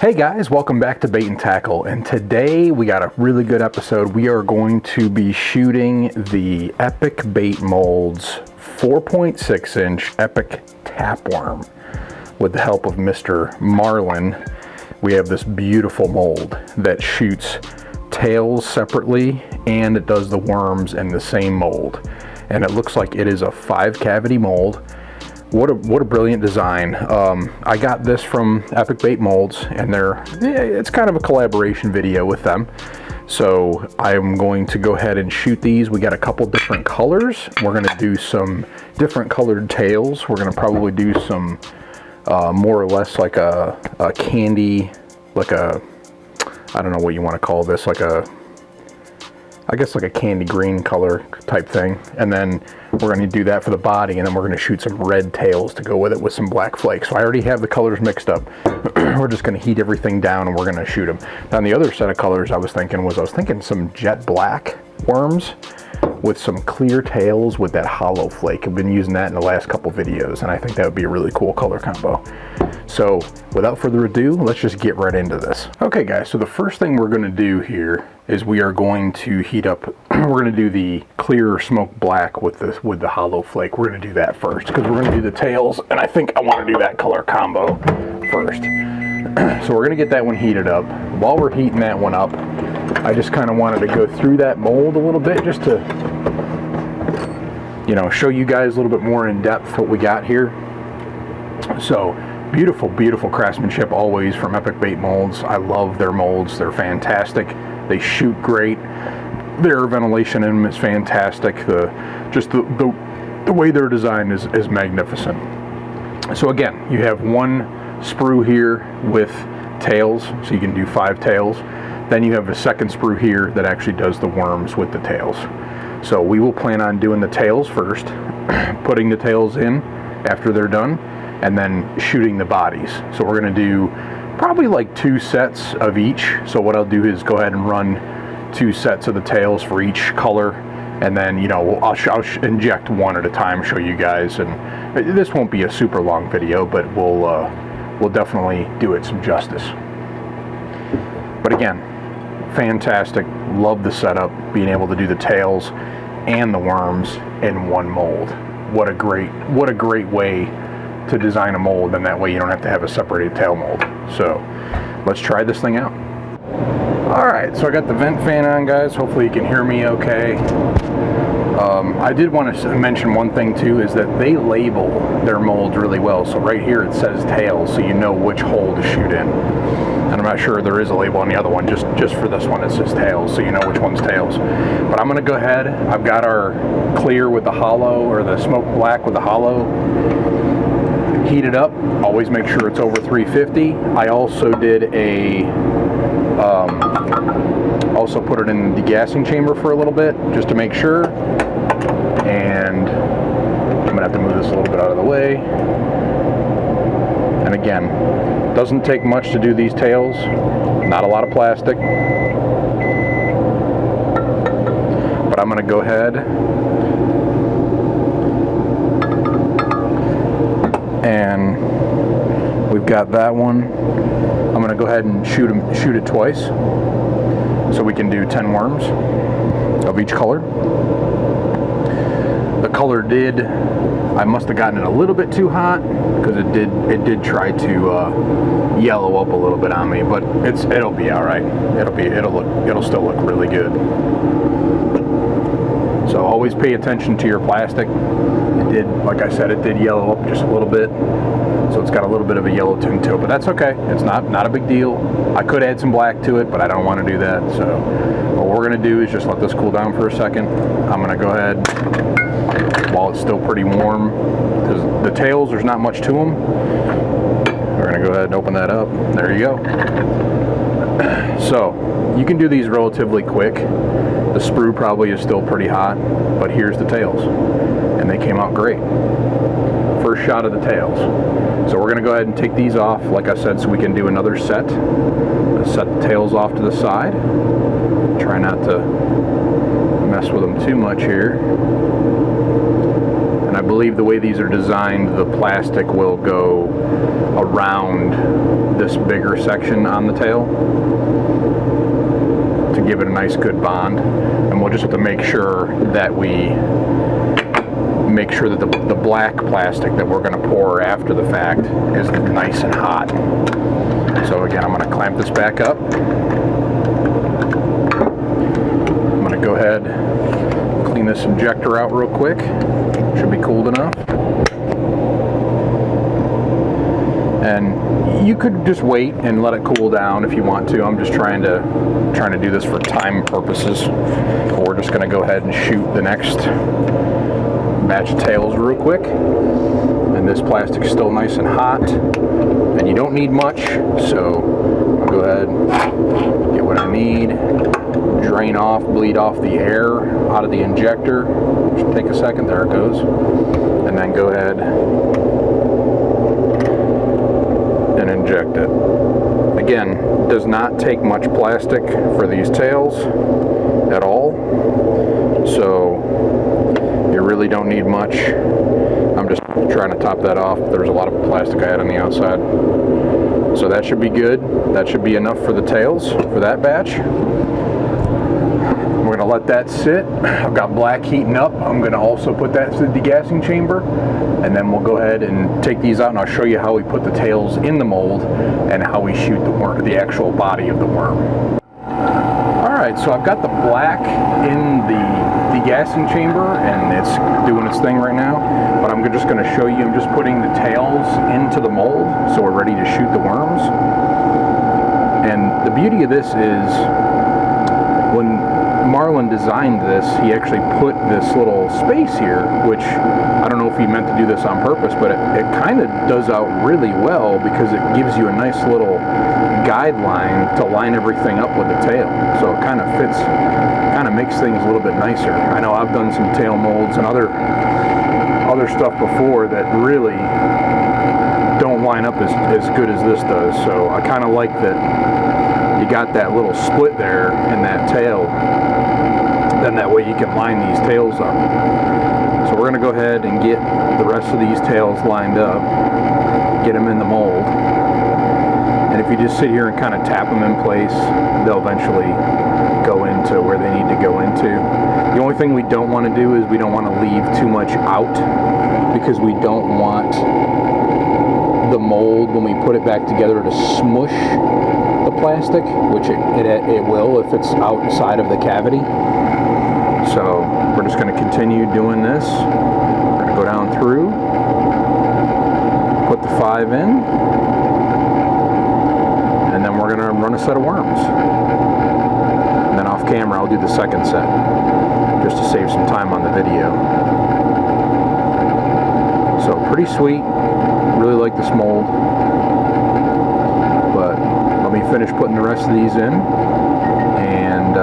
Hey guys, welcome back to Bait and Tackle, and today we got a really good episode. We are going to be shooting the Epic Bait Molds 4.6 inch Epic Tapeworm with the help of Mr. Marlin. We have this beautiful mold that shoots tails separately and it does the worms in the same mold, and it looks like it is a 5 cavity mold. What a brilliant design. I got this from Epic Bait Molds, and it's kind of a collaboration video with them. So I'm going to go ahead and shoot these. We got a couple different colors. We're going to do some different colored tails. We're going to probably do some more or less like a candy, like a, I don't know what you want to call this, like a, I guess like a candy green color type thing. And then we're going to do that for the body, and then we're going to shoot some red tails to go with it with some black flakes. So I already have the colors mixed up. We're just going to heat everything down and we're going to shoot them. Now the other set of colors I was thinking some jet black worms with some clear tails with that hollow flake. I've been using that in the last couple videos, and I think that would be a really cool color combo. So without further ado, let's just get right into this. Okay guys, so the first thing we're going to do here is we are going to heat up, we're going to do the clear smoke black with the hollow flake. We're going to do that first because we're going to do the tails, and I think I want to do that color combo first. So we're going to get that one heated up. While we're heating that one up, I just kind of wanted to go through that mold a little bit just to, you know, show you guys a little bit more in depth what we got here. So beautiful, beautiful craftsmanship always from Epic Bait Molds. I love their molds. They're fantastic. They shoot great. Their ventilation in them is fantastic. The way they're designed is magnificent. So again, you have one sprue here with tails, so you can do 5 tails. Then you have a second sprue here that actually does the worms with the tails. So we will plan on doing the tails first, putting the tails in after they're done, and then shooting the bodies. So we're going to do probably like 2 sets of each. So what I'll do is go ahead and run 2 sets of the tails for each color, and then, you know, I'll inject one at a time, show you guys. And this won't be a super long video, but we'll definitely do it some justice. But again, fantastic. Love the setup, being able to do the tails and the worms in one mold. What a great way to design a mold, and that way you don't have to have a separated tail mold. So let's try this thing out. Alright, so I got the vent fan on, guys. Hopefully you can hear me okay. I did want to mention one thing too, is that they label their molds really well. So right here it says tails, so you know which hole to shoot in. And I'm not sure there is a label on the other one. Just for this one it says tails, so you know which one's tails. But I'm going to go ahead. I've got our clear with the hollow, or the smoke black with the hollow, heated up. Always make sure it's over 350. I also did also put it in the degassing chamber for a little bit just to make sure. And I'm gonna have to move this a little bit out of the way. And again, doesn't take much to do these tails. Not a lot of plastic. But I'm gonna go ahead and we've got that one. I'm gonna go ahead and shoot it twice, so we can do 10 worms of each color. The color I must have gotten it a little bit too hot, because it did try to yellow up a little bit on me, but it'll be all right. It'll still look really good. So always pay attention to your plastic. Like I said, it did yellow up just a little bit. So it's got a little bit of a yellow tint to it, but that's okay. It's not a big deal. I could add some black to it, but I don't want to do that. So what we're going to do is just let this cool down for a second. I'm going to go ahead, while it's still pretty warm, because the tails, there's not much to them. We're going to go ahead and open that up. There you go. So you can do these relatively quick. The sprue probably is still pretty hot, but here's the tails, and they came out great. First shot of the tails. So we're going to go ahead and take these off, like I said, so we can do another set. Set the tails off to the side. Try not to mess with them too much here. And I believe the way these are designed, the plastic will go around this bigger section on the tail to give it a nice good bond. And we'll just have to make sure that the black plastic that we're going to pour after the fact is nice and hot. So again, I'm going to clamp this back up. I'm going to go ahead, clean this injector out real quick. Should be cooled enough. And you could just wait and let it cool down if you want to. I'm just trying to do this for time purposes. We're just going to go ahead and shoot the next batch of tails real quick. And this plastic's still nice and hot, and you don't need much, so I'll go ahead, get what I need, drain off, bleed off the air out of the injector. Should take a second, there it goes, and then go ahead and inject it. Again, does not take much plastic for these tails at all, so you really don't need much. I'm just trying to top that off. There's a lot of plastic I had on the outside. So that should be good. That should be enough for the tails for that batch. We're going to let that sit. I've got black heating up. I'm going to also put that to the degassing chamber. And then we'll go ahead and take these out, and I'll show you how we put the tails in the mold and how we shoot the actual body of the worm. Alright, so I've got the black in the degassing chamber, and it's doing its thing right now, but I'm just going to show you. I'm just putting the tails into the mold so we're ready to shoot the worms. And the beauty of this is, when Marlin designed this, he actually put this little space here, which I don't know if he meant to do this on purpose, but it kind of does out really well, because it gives you a nice little guideline to line everything up with the tail. So it kind of fits, kind of makes things a little bit nicer. I know I've done some tail molds and other stuff before that really don't line up as good as this does. So I kind of like that you got that little split there in that tail. Then that way you can line these tails up. So we're going to go ahead and get the rest of these tails lined up, get them in the mold. And if you just sit here and kind of tap them in place, they'll eventually go into where they need to go into. The only thing we don't want to do is we don't want to leave too much out, because we don't want the mold, when we put it back together, to smush the plastic, which it will if it's outside of the cavity. So we're just going to continue doing this. We're going to go down through, put the 5 in, and then we're going to run a set of worms. And then off camera I'll do the second set, just to save some time on the video. So pretty sweet. Really like this mold. But let me finish putting the rest of these in, and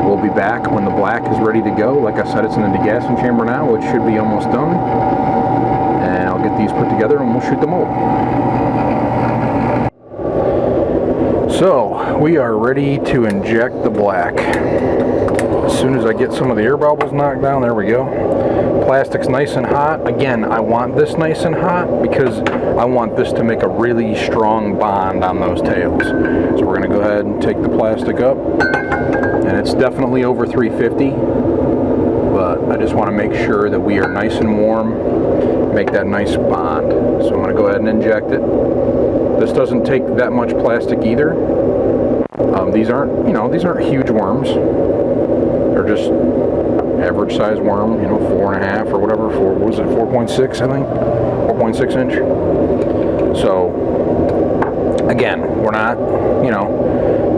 we'll be back when the black is ready to go. Like I said, it's in the degassing chamber now, which should be almost done. And I'll get these put together and we'll shoot the mold. So we are ready to inject the black. As soon as I get some of the air bubbles knocked down, there we go. Plastic's nice and hot. Again, I want this nice and hot because I want this to make a really strong bond on those tails. So we're going to go ahead and take the plastic up, and it's definitely over 350, but I just want to make sure that we are nice and warm, make that nice bond. So I'm going to go ahead and inject it. This doesn't take that much plastic either. These aren't huge worms. They're just average size worm, 4.5 or whatever, 4.6, I think, 4.6 inch. So again, we're not,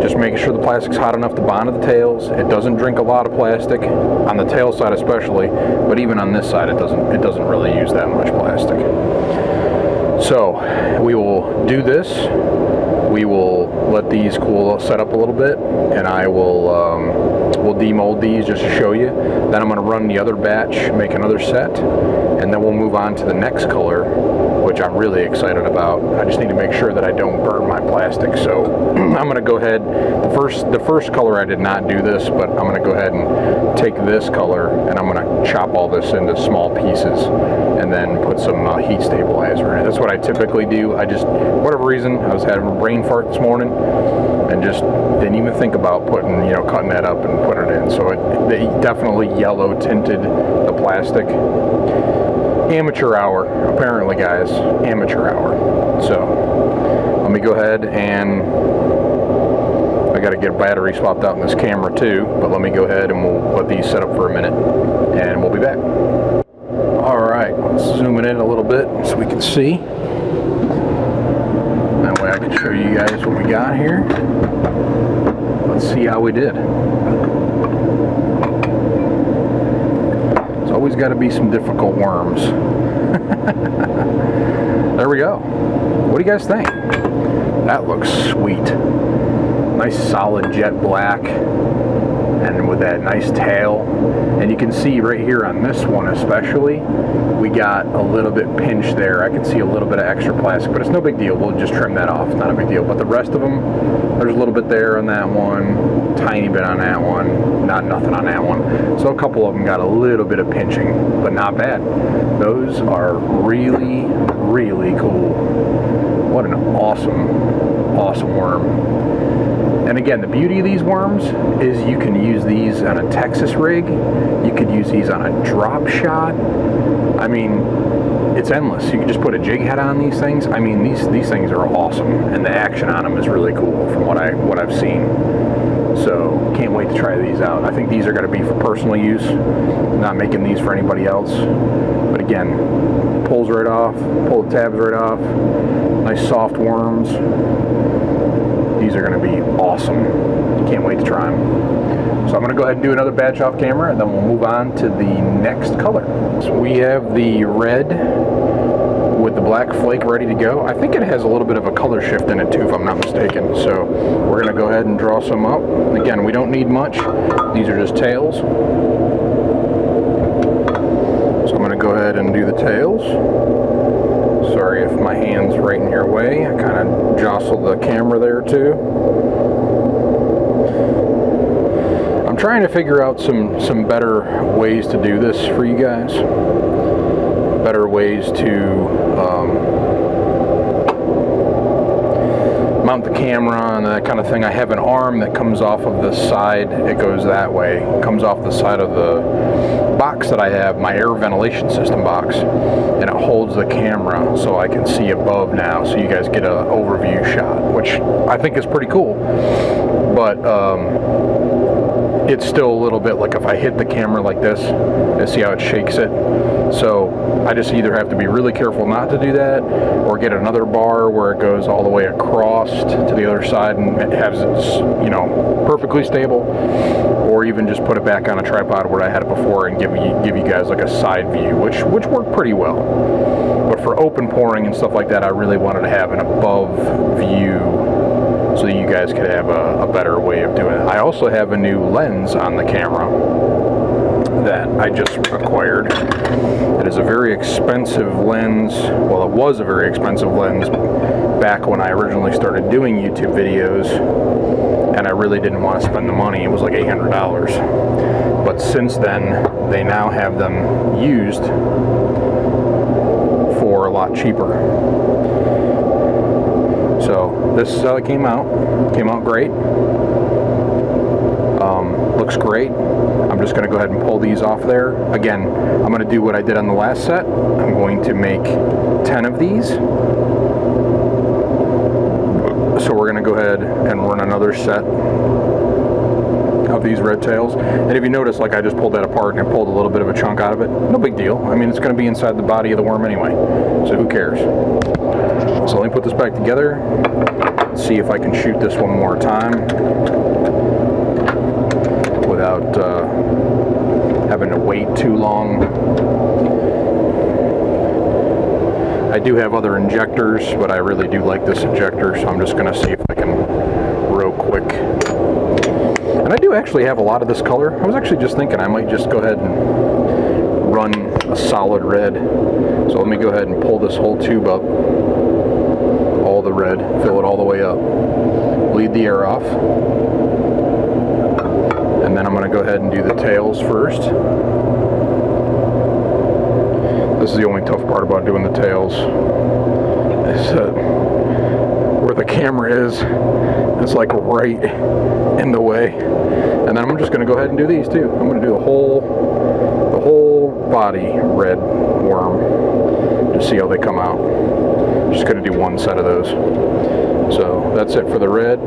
just making sure the plastic's hot enough to bond to the tails. It doesn't drink a lot of plastic, on the tail side especially, but even on this side it doesn't really use that much plastic. So we will do this. We will let these cool, set up a little bit, and I will we'll demold these just to show you. Then I'm going to run the other batch, make another set, and then we'll move on to the next color which I'm really excited about. I just need to make sure that I don't burn my plastic. So I'm going to go ahead, the first color I did not do this, but I'm going to go ahead and take this color and I'm going to chop all this into small pieces and then put some heat stabilizer in it. That's what I typically do. I just, for whatever reason, I was having a brain fart this morning and just didn't even think about putting, you know, cutting that up and putting it in. So they definitely yellow tinted the plastic. Amateur hour, apparently, guys. Amateur hour. So let me go ahead and I got to get a battery swapped out in this camera too, but let me go ahead and we'll let these set up for a minute and we'll be back. Alright, let's zoom it in a little bit so we can see. That way I can show you guys what we got here. Let's see how we did. There's always got to be some difficult worms. There we go. What do you guys think? That looks sweet. Nice solid jet black and with that nice tail. And you can see right here on this one especially, we got a little bit pinched there. I can see a little bit of extra plastic, but it's no big deal. We'll just trim that off. Not a big deal. But the rest of them, there's a little bit there on that one, tiny bit on that one, nothing on that one. So a couple of them got a little bit of pinching, but not bad. Those are really, really cool. What an awesome worm. And again, the beauty of these worms is you can use these on a Texas rig. You could use these on a drop shot. I mean, it's endless. You can just put a jig head on these things. I mean, these things are awesome, and the action on them is really cool from what I've seen. So can't wait to try these out. I think these are going to be for personal use. I'm not making these for anybody else. But again, pulls right off, pull the tabs right off. Nice soft worms. These are going to be awesome. Can't wait to try them. So I'm going to go ahead and do another batch off camera, and then we'll move on to the next color. So we have the red with the black flake ready to go. I think it has a little bit of a color shift in it too, if I'm not mistaken. So we're going to go ahead and draw some up. Again, we don't need much. These are just tails. So I'm going to go ahead and do the tails. Sorry if my hand's right in your way. I kind of jostled the camera there too. I'm trying to figure out some better ways to do this for you guys. Better ways to mount the camera and that kind of thing. I have an arm that comes off of the side. It goes that way. It comes off the side of the box that I have, my air ventilation system box, and it holds the camera so I can see above now, so you guys get an overview shot, which I think is pretty cool. But it's still a little bit like if I hit the camera like this, and see how it shakes it. So I just either have to be really careful not to do that, or get another bar where it goes all the way across to the other side and it has it, you know, perfectly stable, or even just put it back on a tripod where I had it before and give you guys like a side view, which worked pretty well. But for open pouring and stuff like that, I really wanted to have an above view so that you guys could have a better way of doing it. I also have a new lens on the camera that I just acquired. It is a very expensive lens. Well, it was a very expensive lens back when I originally started doing YouTube videos, and I really didn't want to spend the money. It was like $800. But since then, they now have them used for a lot cheaper. So this is how it came out. Came out great. Looks great. I'm just going to go ahead and pull these off there. Again, I'm going to do what I did on the last set. I'm going to make 10 of these. So we're going to go ahead and run another set of these red tails. And if you notice, like I just pulled that apart and I pulled a little bit of a chunk out of it. No big deal. I mean, it's going to be inside the body of the worm anyway. So who cares? So let me put this back together. See if I can shoot this one more time without having to wait too long. I do have other injectors, but I really do like this injector, so I'm just going to see if I can real quick. And I do actually have a lot of this color. I was actually just thinking I might just go ahead and run a solid red. So let me go ahead and pull this whole tube up, all the red, fill it all the way up, bleed the air off, and then I'm going to go ahead and do the tails first. This is the only tough part about doing the tails, is where the camera is, it's like right in the way. And then I'm just going to go ahead and do these too. I'm going to do the whole body red worm to see how they come out. Just going to do one set of those. So that's it for the red.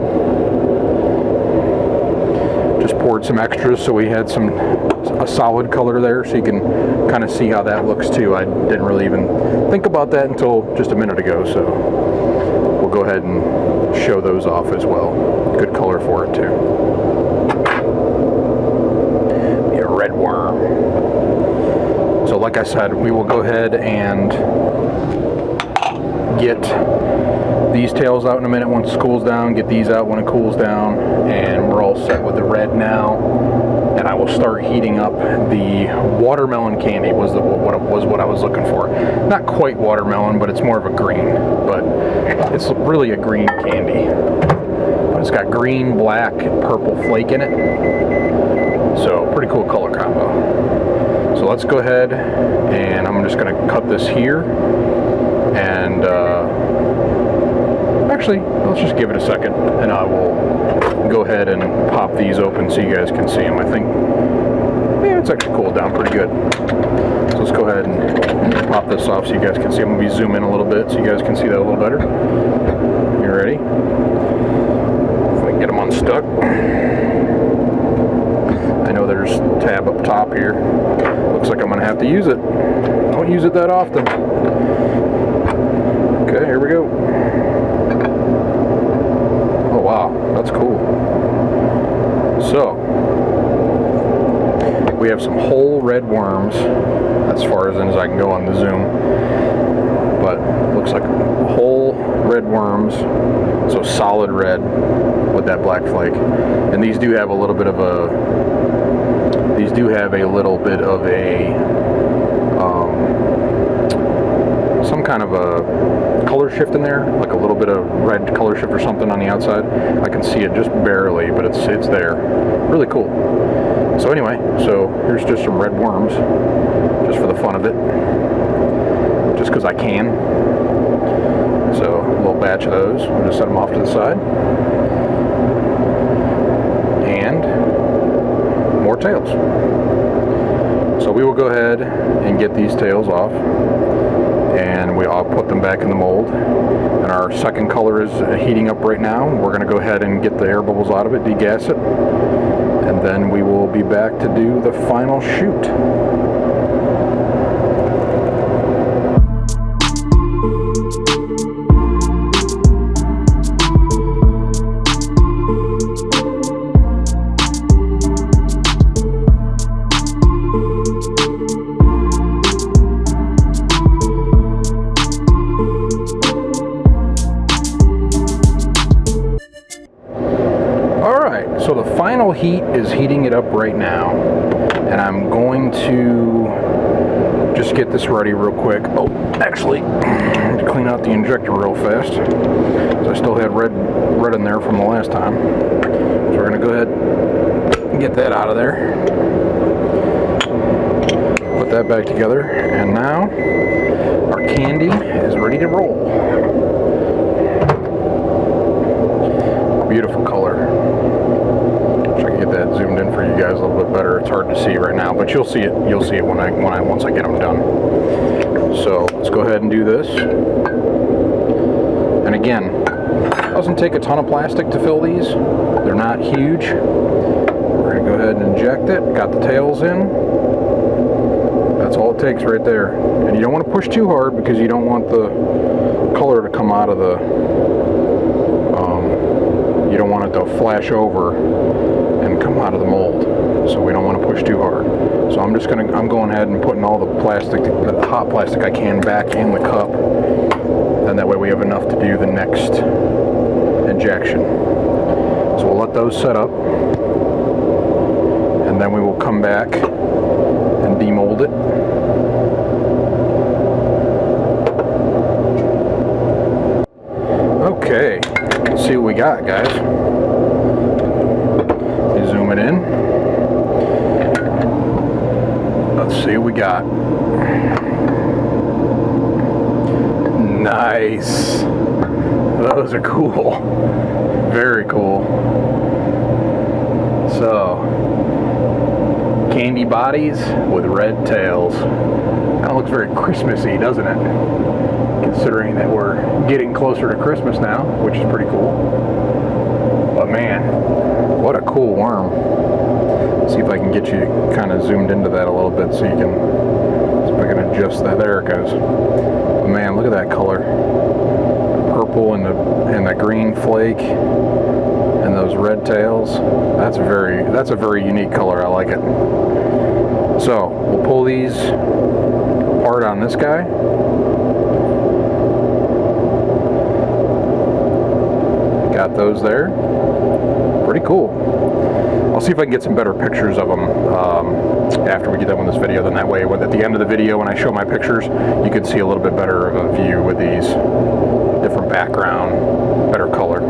Just poured some extras so we had a solid color there, so you can kind of see how that looks too. I didn't really even think about that until just a minute ago, so we'll go ahead and show those off as well. Good color for it too. Be a red worm. So like I said, we will go ahead and get these tails out in a minute once it cools down, get these out when it cools down, and we're all set with the red now. And I will start heating up the watermelon candy was what I was looking for. Not quite watermelon, but it's more of a green, but it's really a green candy. But it's got green, black, and purple flake in it. So pretty cool color combo. So let's go ahead, and I'm just going to cut this here, and actually, let's just give it a second, and I will go ahead and pop these open so you guys can see them. I think, yeah, it's actually cooled down pretty good. So let's go ahead and pop this off so you guys can see. I'm going to be zoom in a little bit so you guys can see that a little better. You ready? If I can get them unstuck. I know there's a tab up top here. Looks like I'm going to have to use it. I don't use it that often. Okay, here we go. Oh wow, that's cool. So, we have some whole red worms, as far as in as I can go on the zoom, but looks like whole red worms, so solid red with that black flake. And these do have a little bit of a, some kind of a color shift in there, like a little bit of red color shift or something on the outside. I can see it just barely, but it's there. Really cool. So anyway, so here's just some red worms, just for the fun of it, just because I can. So a little batch of those. We'll just set them off to the side. And more tails. So we will go ahead and get these tails off, and I'll put them back in the mold. And our second color is heating up right now. We're going to go ahead and get the air bubbles out of it, degas it, and then we will be back to do the final shoot. So the final heat is heating it up right now, and I'm going to just get this ready real quick. Oh, actually, to clean out the injector real fast, because I still had red in there from the last time. So we're going to go ahead and get that out of there. Put that back together, and now our candy is ready to roll. Beautiful color. Wish I could get that zoomed in for you guys a little bit better. It's hard to see right now, but you'll see it. You'll see it once I get them done. So let's go ahead and do this. And again, it doesn't take a ton of plastic to fill these. They're not huge. We're going to go ahead and inject it. Got the tails in. That's all it takes right there. And you don't want to push too hard because you don't want the color to come out of the, you don't want it to flash over and come out of the mold. So we don't want to push too hard. So I'm going ahead and putting all the plastic, the hot plastic I can back in the cup. And that way we have enough to do the next injection. So we'll let those set up. And then we will come back and demold it. Okay, let's see what we got, guys. Zoom it in. Let's see what we got. Nice. Those are cool. Very cool. So, candy bodies with red tails. Kind of looks very Christmassy, doesn't it? Considering that we're getting closer to Christmas now, which is pretty cool. But man, what a cool worm. See if I can get you kind of zoomed into that a little bit so you can, see if I can adjust that. There it goes. But man, look at that color. Purple and the green flake and those red tails. That's a very unique color. I like it. So we'll pull these apart on this guy. Got those there. Pretty cool. I'll see if I can get some better pictures of them after we get done with this video. Then that way, at the end of the video, when I show my pictures, you can see a little bit better of a view with these different background, better color.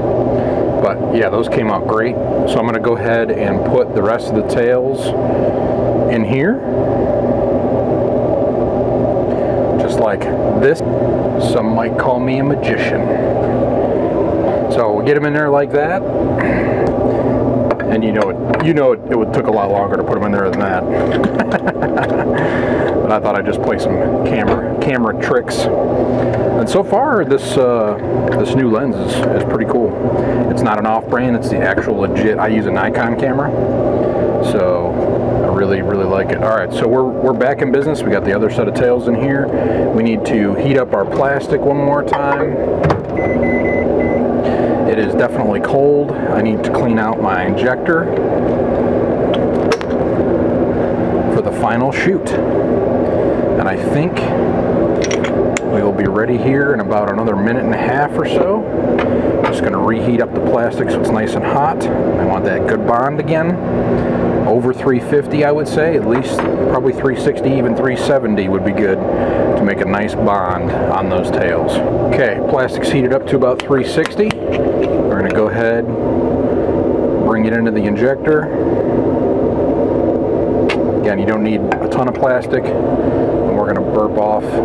But yeah, those came out great. So I'm going to go ahead and put the rest of the tails in here, just like this. Some might call me a magician. So we'll get them in there like that. And it took a lot longer to put them in there than that. But I thought I'd just play some camera tricks. And so far, this new lens is pretty cool. It's not an off-brand; it's the actual legit. I use a Nikon camera, so I really like it. All right, so we're back in business. We got the other set of tails in here. We need to heat up our plastic one more time. It is definitely cold. I need to clean out my injector for the final shoot. And I think we will be ready here in about another minute and a half or so. Just going to reheat up the plastic so it's nice and hot. I want that good bond again. Over 350, I would say. At least probably 360, even 370 would be good to make a nice bond on those tails. Okay, plastic's heated up to about 360. We're going to go ahead, bring it into the injector. Again, you don't need a ton of plastic. And we're going to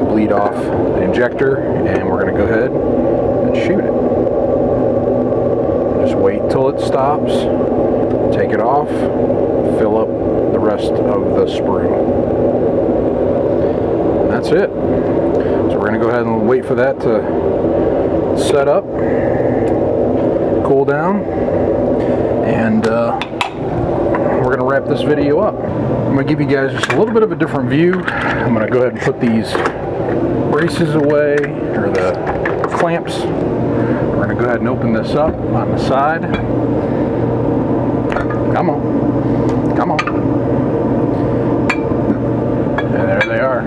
bleed off the injector, and we're going to go ahead and shoot it. Just wait till it stops, take it off, fill up the rest of the sprue. And that's it. So we're going to go ahead and wait for that to set up, cool down, and we're going to wrap this video up. I'm going to give you guys just a little bit of a different view. I'm going to go ahead and put these braces away, or the clamps. We're going to go ahead and open this up on the side. Come on. Come on. And there they are.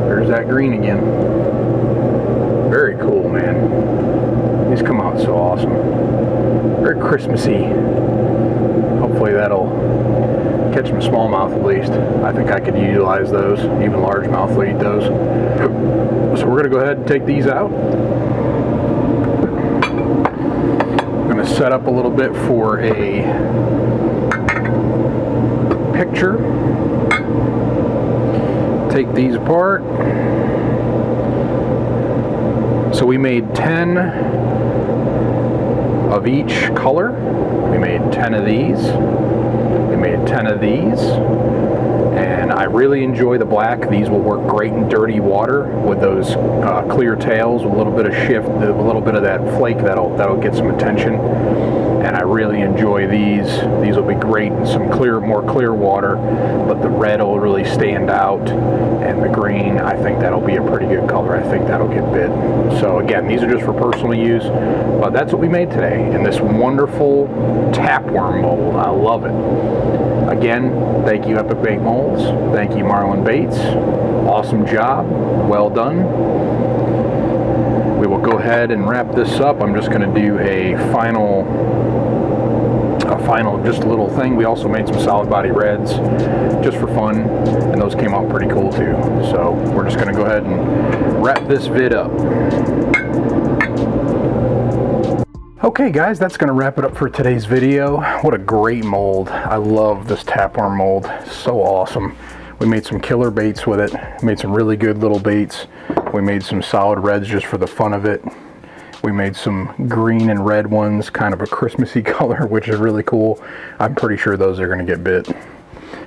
There's that green again. Very cool, man. These come out so awesome. Very Christmassy. Hopefully that'll catch some smallmouth at least. I think I could utilize those. Even largemouth will eat those. So we're going to go ahead and take these out. I'm going to set up a little bit for a picture. Take these apart. So we made 10 of each color. We made 10 of these. We made 10 of these. And I really enjoy the black. These will work great in dirty water with those clear tails, with a little bit of shift, a little bit of that flake that'll get some attention. And I really enjoy these. These will be great in some more clear water, but the red will really stand out, and the green, I think that'll be a pretty good color. I think that'll get bit. So again, these are just for personal use, but that's what we made today in this wonderful TAPWORM mold. I love it. Again, thank you Epic Bait Molds. Thank you Marling Baits. Awesome job. Well done. We will go ahead and wrap this up. I'm just going to do a final final, just a little thing, we also made some solid body reds just for fun, and those came out pretty cool too. So we're just gonna go ahead and wrap this vid up. Okay guys, that's gonna wrap it up for today's video. What a great mold. I love this tapeworm mold, so awesome. We made some killer baits with it, made some really good little baits. We made some solid reds just for the fun of it. We made some green and red ones, kind of a Christmassy color, which is really cool. I'm pretty sure those are gonna get bit.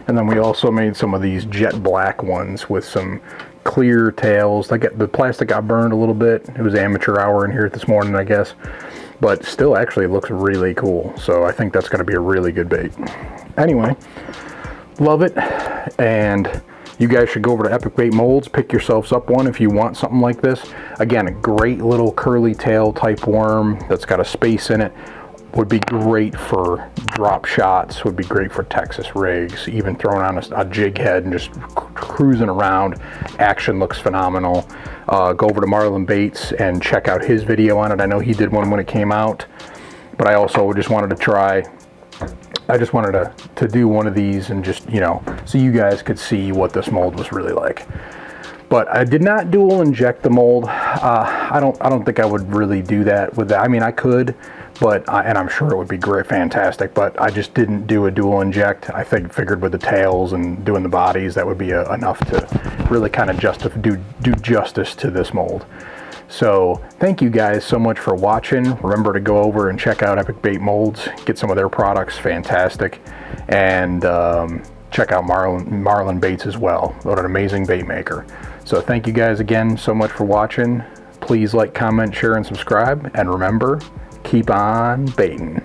And then we also made some of these jet black ones with some clear tails. The plastic got burned a little bit. It was amateur hour in here this morning, I guess. But still actually looks really cool. So I think that's gonna be a really good bait. Anyway, love it. And you guys should go over to Epic Bait Molds, pick yourselves up one if you want something like this. Again, a great little curly tail type worm that's got a space in it. Would be great for drop shots, would be great for Texas rigs, even throwing on a jig head and just cruising around. Action looks phenomenal. Go over to Marling Baits and check out his video on it. I know he did one when it came out, but I also just wanted to try. I just wanted to do one of these and just, you know, so you guys could see what this mold was really like. But I did not dual inject the mold. I don't think I would really do that with that. I mean, I could, but and I'm sure it would be great, fantastic. But I just didn't do a dual inject. I figured with the tails and doing the bodies, that would be enough to really kind of do justice to this mold. So thank you guys so much for watching. Remember to go over and check out Epic Bait Molds, get some of their products, fantastic, and check out Marling Baits as well. What an amazing bait maker. So thank you guys again so much for watching. Please like, comment, share, and subscribe, and remember, keep on baiting.